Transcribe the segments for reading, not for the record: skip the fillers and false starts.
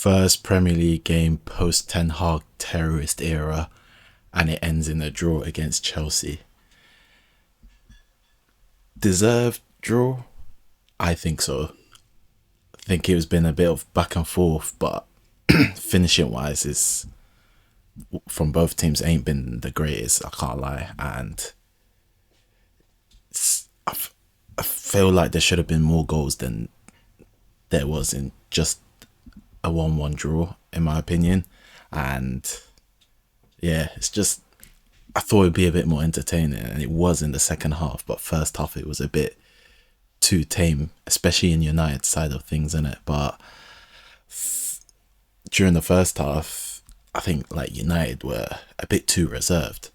first Premier League game post Ten Hag terrorist era, and it ends in a draw against Chelsea. Deserved draw? I think so. I think it was been a bit of back and forth, but finishing wise is from both teams ain't been the greatest. I can't lie, and I feel like there should have been more goals than there was in just a 1-1 draw, in my opinion. And yeah, it's just, I thought it'd be a bit more entertaining, and it was in the second half, but first half it was a bit too tame, especially in United's side of things, innit? But during the first half, I think like United were a bit too reserved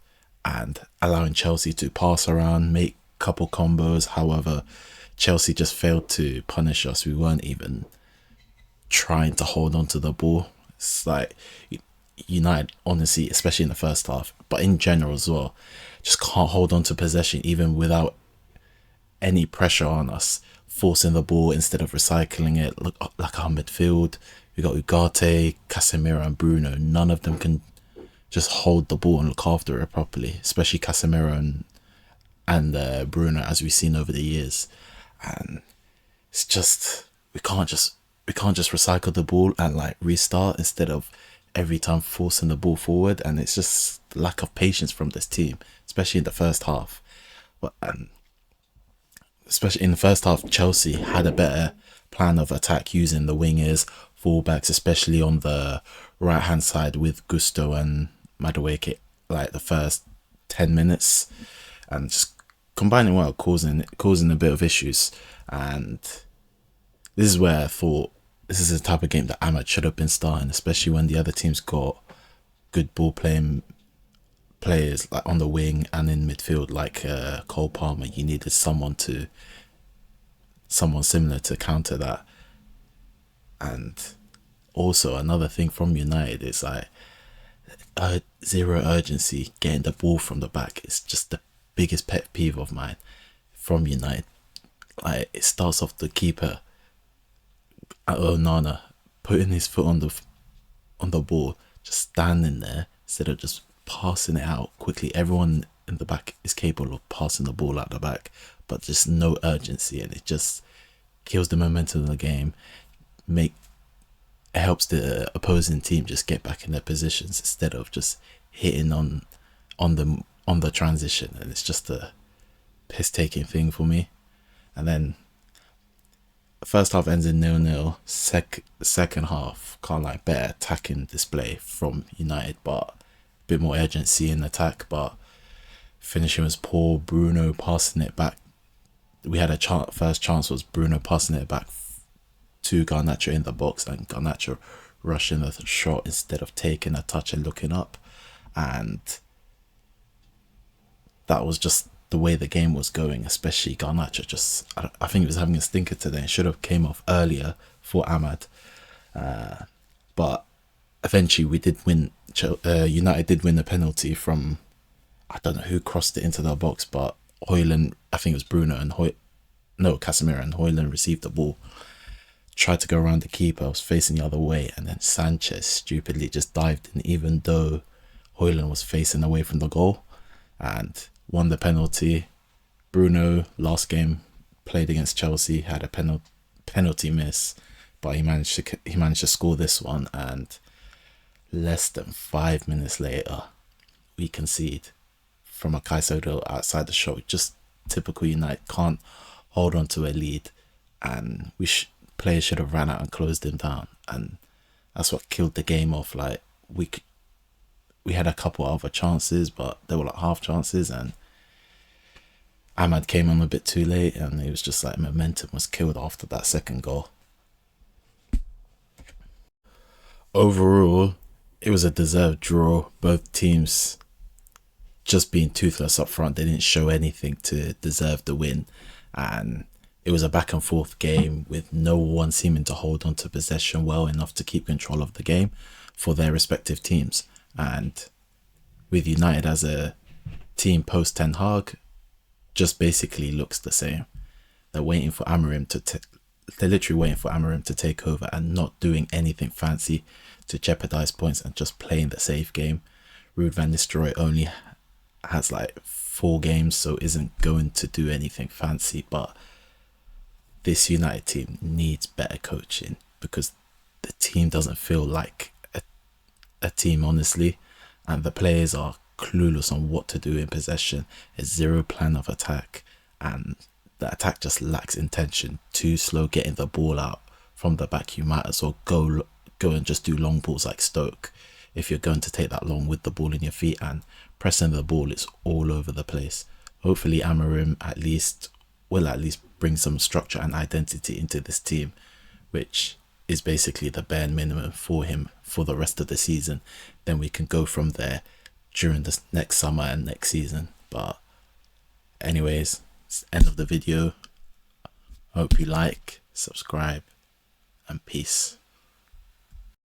and allowing Chelsea to pass around, make couple combos. However, Chelsea just failed to punish us. We weren't even trying to hold on to the ball. It's like United, honestly, especially in the first half, but in general as well, just can't hold on to possession even without any pressure on us, forcing the ball instead of recycling it. Look like our midfield, we got Ugarte, Casemiro and Bruno. None of them can just hold the ball and look after it properly, especially Casemiro and Bruno, as we've seen over the years. And it's just, we can't just recycle the ball and like restart instead of every time forcing the ball forward. And it's just lack of patience from this team, especially in the first half. But especially in the first half, Chelsea had a better plan of attack using the wingers, fullbacks, especially on the right hand side with Gusto and Madueke, like the first 10 minutes, and just combining well, causing a bit of issues. And this is where I thought this is the type of game that Ahmad should have been starting, especially when the other team's got good ball playing players like on the wing and in midfield, like Cole Palmer. You needed someone similar to counter that. And also another thing from United is like zero urgency getting the ball from the back. It's just the biggest pet peeve of mine from United. Like, it starts off the keeper, Onana, putting his foot on the ball, just standing there instead of just passing it out quickly. Everyone in the back is capable of passing the ball out the back, but just no urgency, and it just kills the momentum of the game. It helps the opposing team just get back in their positions instead of just hitting on the transition, and it's just a piss taking thing for me. And then first half ends in 0-0. Second half, can't like, better attacking display from United, but a bit more urgency in attack, but finishing was poor. Bruno passing it back. We had a first chance was Bruno passing it back to Garnacho in the box, and Garnacho rushing the shot instead of taking a touch and looking up. And that was just the way the game was going, especially Garnacho. I think he was having a stinker today and should have came off earlier for Ahmad. But eventually we did win. United did win the penalty from, I don't know who crossed it into the box, but Højlund, I think it was Bruno and Casemiro and Højlund received the ball, tried to go around the keeper, was facing the other way, and then Sanchez stupidly just dived in even though Højlund was facing away from the goal, and won the penalty. Bruno, last game played against Chelsea, had a penalty miss, but he managed to score this one, and less than 5 minutes later we concede from a Caicedo outside the shot. Just typical United, can't hold on to a lead, and players should have ran out and closed him down, and that's what killed the game off. Like, we had a couple other chances, but they were like half chances, and Ahmad came on a bit too late, and it was just like momentum was killed after that second goal. Overall, it was a deserved draw. Both teams just being toothless up front. They didn't show anything to deserve the win, and it was a back and forth game with no one seeming to hold on to possession well enough to keep control of the game for their respective teams. And with United as a team post Ten Hag, just basically looks the same. They're waiting for Amorim to they're literally waiting for Amorim to take over and not doing anything fancy to jeopardize points and just playing the safe game. Ruud van Nistelrooy only has like 4 games, so isn't going to do anything fancy. But this United team needs better coaching, because the team doesn't feel like a team, honestly, and the players are clueless on what to do in possession. There's zero plan of attack, and the attack just lacks intention. Too slow getting the ball out from the back. You might as well go and just do long balls like Stoke if you're going to take that long with the ball in your feet, and pressing the ball is all over the place. Hopefully Amorim will at least bring some structure and identity into this team, which is basically the bare minimum for him for the rest of the season. Then we can go from there during this next summer and next season. But anyways, it's the end of the video. Hope you like, subscribe, and peace.